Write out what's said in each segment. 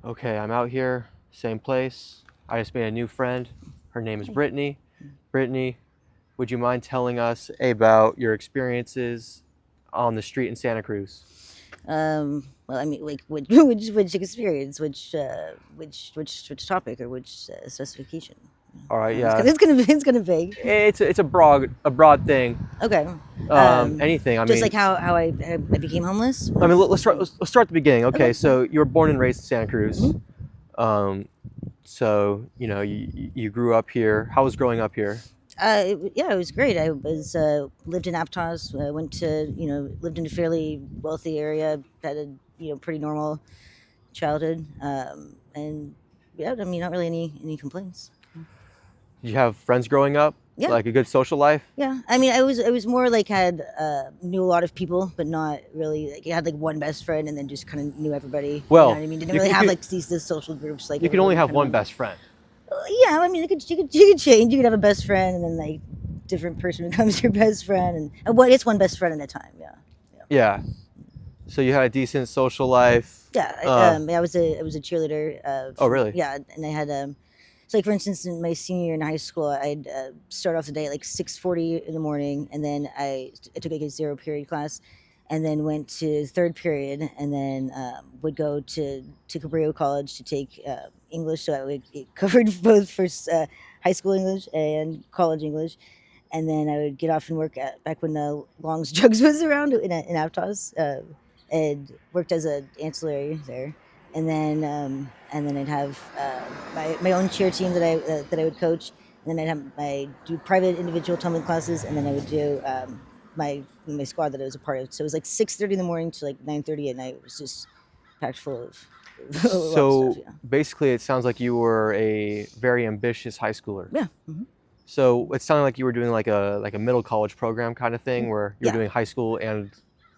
Okay, I'm out here, same place. I just made a new friend. Her name is Hi. Brittany. Brittany, would you mind telling us about your experiences on the street in Santa Cruz? Well, I mean, like, which experience, which topic, or which specification? All right, It's yeah. kind of, it's kind of vague. It's a broad thing. Okay. Anything. Just like how I became homeless. Let's start at the beginning. Okay, Okay. Yeah. so you were born and raised in Santa Cruz. hmm Um, so you grew up here. How was growing up here? yeah, it was great. I was lived in Aptos. I went to lived in a fairly wealthy area. Had a pretty normal childhood. And yeah, I mean, not really any complaints. Did you have friends growing up? Yeah. Like a good social life? Yeah, I mean, I was more like had knew a lot of people, but not really. Like, I had like one best friend, and then just kind of knew everybody. You know Well, what I mean? Didn't you, really you have could like these social groups like you can everybody only would have kind of one want. best friend. Yeah, I mean, you could change. You could have a best friend, and then like different person becomes your best friend, and well, it's one best friend at a time. Yeah, yeah, Yeah. So you had a decent social life. yeah. I was a cheerleader. Oh, For really? yeah, and I had so like for instance, in my senior year in high school, I'd start off the day at like 6:40 in the morning, and then I took like a zero period class, and then went to third period, and then would go to Cabrillo College to take English, so I would it covered both first high school English and college English, and then I would get off and work back when Long's Drugs was around in Aptos, and worked as an ancillary there, and then I'd have my own cheer team that I would coach, and then I do private individual tumbling classes, and then I would do my squad that I was a part of. So it was like 6:30 in the morning to like 9:30 at night. It was just packed full of a lot of stuff. So Yeah, basically, it sounds like you were a very ambitious high schooler. yeah, So it sounded like you were doing like a middle college program kind of thing where you were yeah. doing high school and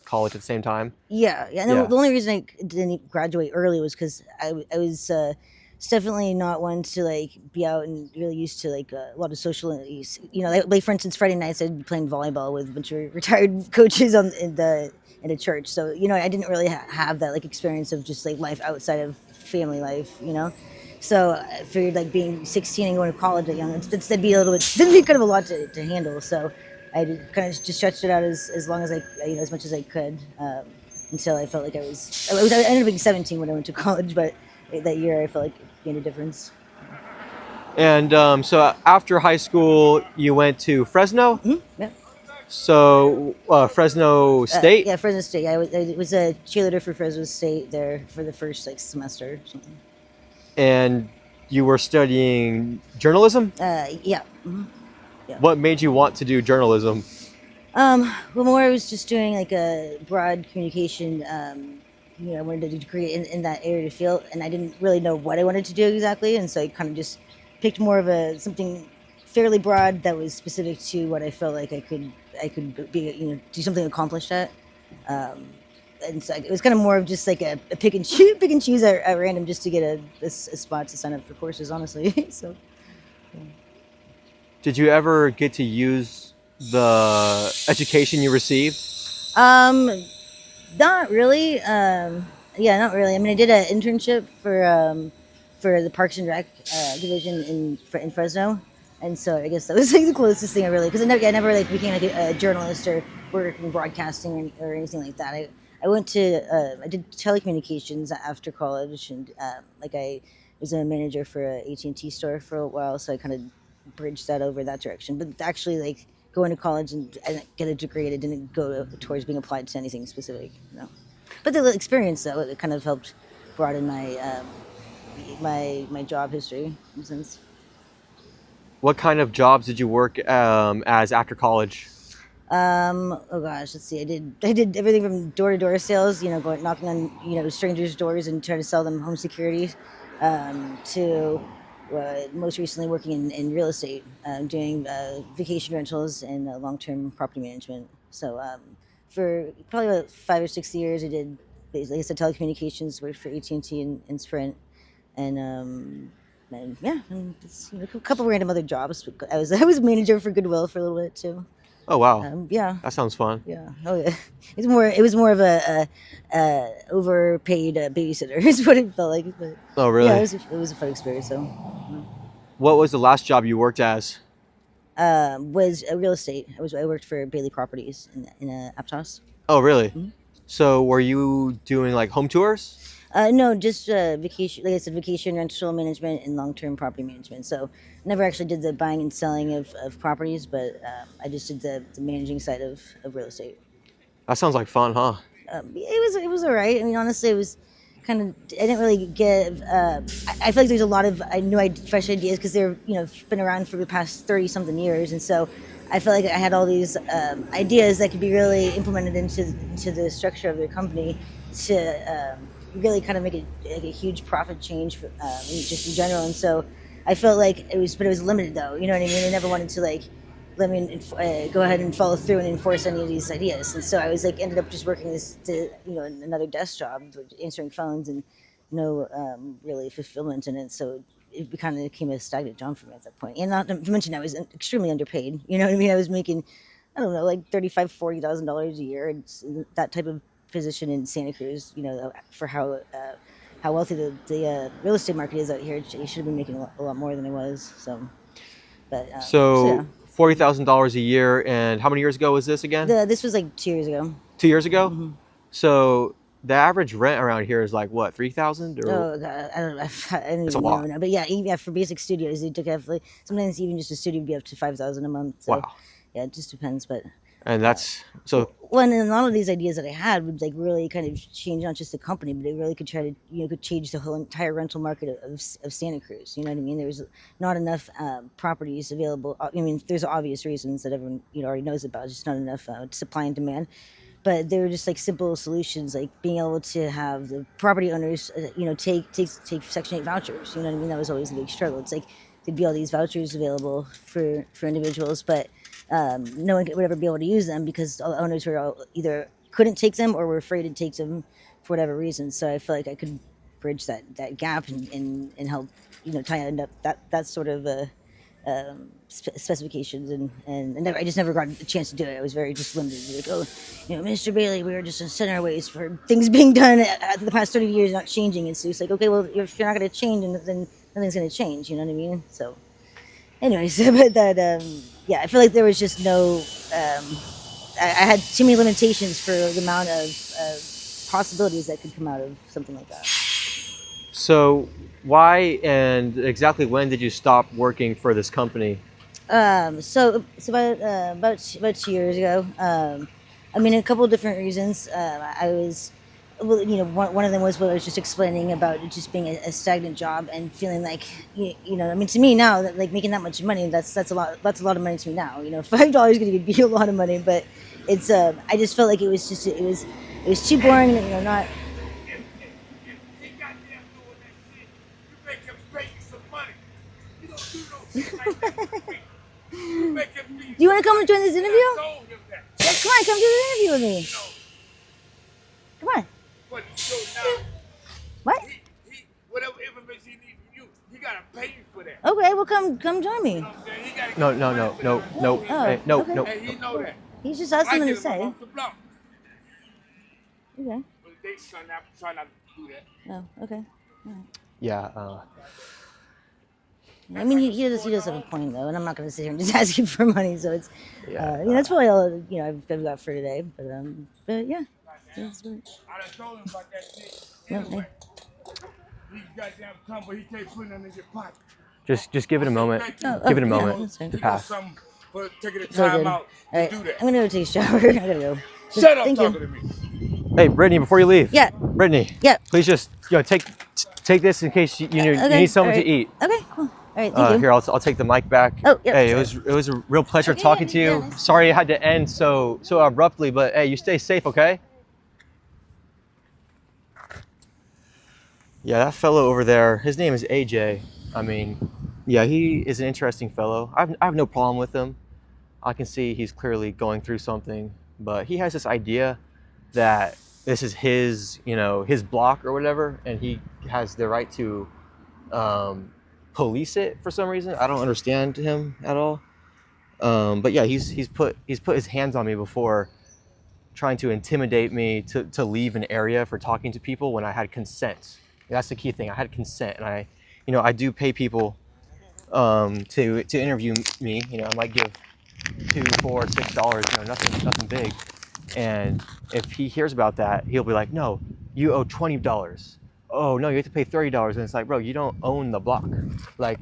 college at the same time. Yeah, yeah. And the Yeah. the only reason I didn't graduate early was because I was definitely not one to like be out and really used to like a lot of social. Like for instance, Friday nights I'd be playing volleyball with a bunch of retired coaches in a church. So I didn't really have that like experience of just like life outside of family life. So I figured like being 16 and going to college at young, that'd be a little bit, that'd be kind of a lot to handle. So I kind of just stretched it out as long as as much as I could, until I felt like I ended up being 17 when I went to college, but that year I felt like it made a difference. And so after high school, you went to Fresno. Yeah. So Fresno State, Yeah, Fresno State. I was a cheerleader for Fresno State there for the first like semester or something. and you were studying journalism. Yeah. Yeah. What made you want to do journalism? Well, more I was just doing like a broad communication. I wanted to do a degree in that area to field, and I didn't really know what I wanted to do exactly, and so I kind of just picked more of a something fairly broad that was specific to what I felt like I could be do something accomplished at. Um, and so it was kind of more of just like a pick and choose at random just to get a spot to sign up for courses, honestly. So Did you ever get to use the education you received? um, not really. Yeah, not really. I mean, I did an internship for the Parks and Rec division in Fresno, and so I guess that was like the closest thing I really, because I never like became like a journalist or worked in broadcasting or anything like that. I did telecommunications after college, and like I was a manager for a AT&T store for a while, so I kind of bridged that over that direction. But actually, like going to college and get a degree, it didn't go towards being applied to anything specific. No, but the experience though, it kind of helped broaden my job history in a sense. What kind of jobs did you work as after college? Oh gosh, let's see. I did everything from door to door sales, going knocking on strangers' doors and trying to sell them home security, to most recently working in real estate, doing vacation rentals and long term property management. So for probably about 5 or 6 years, I did basically, like I said, telecommunications, worked for AT&T and Sprint, and yeah, and just, a couple random other jobs. I was I was manager for Goodwill for a little bit too. Oh wow, Yeah, that sounds fun. yeah. Oh yeah. It was more of a overpaid babysitter is what it felt like. But Oh yeah, really? it was a fun experience. So What was the last job you worked as? was real estate. I worked for Bailey Properties in Aptos. Oh really? Mhm. So were you doing like home tours? No, just vacation. Like I said, vacation rental management and long term property management. So never actually did the buying and selling of properties, but I just did the managing side of real estate. That sounds like fun, huh? It was all right. I mean, honestly, it was kind of I didn't really give. I feel like there's a lot of fresh ideas because they're been around for the past 30 something years, and so I feel like I had all these ideas that could be really implemented into the structure of their company to really kind of make like a huge profit change for, just in general. And so I felt like but it was limited though. You know what I mean? I never wanted to like let me go ahead and follow through and enforce any of these ideas. And so I was like, ended up just working another desk job, answering phones and no really fulfillment in it. So it kind of became a stagnant job for me at that point. And not to mention, I was extremely underpaid. You know what I mean? I was making, I don't know, like $35,000-$40,000 a year. It's that type of position in Santa Cruz, for how wealthy the real estate market is out here. I should have been making a lot more than I was. So, so yeah. So $40,000 a year, and how many years ago was this again? This was like 2 years ago. 2 years ago. Hmm. So the average rent around here is like what, 3,000 or? Oh God, I don't know. I don't It's a even know lot. now. But yeah, even for basic studios, they took like sometimes even just a studio would be up to 5,000 a month. So Wow. yeah, it just depends. But And that's so. one and a lot of these ideas that I had would like really kind of change not just the company, but it really could try to could change the whole entire rental market of Santa Cruz. You know what I mean? There was not enough properties available. I mean, there's obvious reasons that everyone already knows about. Just not enough supply and demand. But they were just like simple solutions, like being able to have the property owners, take Section 8 vouchers. You know what I mean? That was always a big struggle. It's like there'd be all these vouchers available for individuals, but no one would ever be able to use them because all the owners were either couldn't take them or were afraid to take them for whatever reason. So I feel like I could bridge that gap and help tie up that sort of specifications and I just never got a chance to do it. I was very just limited. Like, oh, Mr. Bailey, we were just set in our ways for things being done after the past 30 years not changing. And so it's like, okay, well, if you're not going to change, then nothing's going to change. You know what I mean? So, anyways, but yeah, I feel like there was just no. I had too many limitations for the amount of possibilities that could come out of something like that. So why and exactly when did you stop working for this company? So about 2 years ago. I mean, a couple of different reasons. I was, well, one of them was what I was just explaining about it just being a stagnant job and feeling like, I mean, to me now that like making that much money, that's a lot. That's a lot of money to me now. $5 going to be a lot of money, but it's. I just felt like it was too boring. Not. He goddamn doing that shit. You make him pay you some money. You don't do no shit like that. You make him be. Do you want to come and join this interview? I told him that. Yeah, come on, come do the interview with me. You know, Come on. but so now, What? whatever information he needs from you, he gotta pay you for that. Okay, well, come join me. You know what I'm saying? He gotta No, give no, you no, money for no, that. no, Oh, hey, no, okay. no. And he know that. He just has I something get to him say. off the block. Okay. But they try not to do that. Oh, okay. Yeah. I mean, he does have a point though, and I'm not going to sit here and just ask him for money. So it's, Yeah. that's probably all I've got for today. But yeah, that's good. I done told him about that shit. No, Anyway, he goddamn come, but he can't put it in your pocket. Just give it a moment. Oh, Give it a yeah, moment that's fine. to He wants pass. something for taking the It's all time good. out All to right, do I'm that. gonna go take a shower. I gotta go. Shut up Thank talking you. to me. Hey, Brittany, before you leave. Yeah. Brittany. Yeah. Please just take this in case you Okay. need something all right. to eat. Okay, cool. All right, thank you. Here, I'll take the mic back. Oh, yeah, Hey, sorry. it was a real pleasure Okay, talking yeah, to you. yeah, nice. Sorry it had to end so abruptly, but hey, you stay safe, okay? Yeah, that fellow over there, his name is AJ. I mean, yeah, he is an interesting fellow. I have no problem with him. I can see he's clearly going through something, but he has this idea that this is his, his block or whatever, and he has the right to police it for some reason. I don't understand him at all. But yeah, he's put his hands on me before, trying to intimidate me to leave an area for talking to people when I had consent. That's the key thing. I had consent, and I do pay people to interview me. I might give $2, $4, $6. Nothing big. And if he hears about that, he'll be like, "No, you owe $20. Oh no, you have to pay $30." And it's like, bro, you don't own the block. Like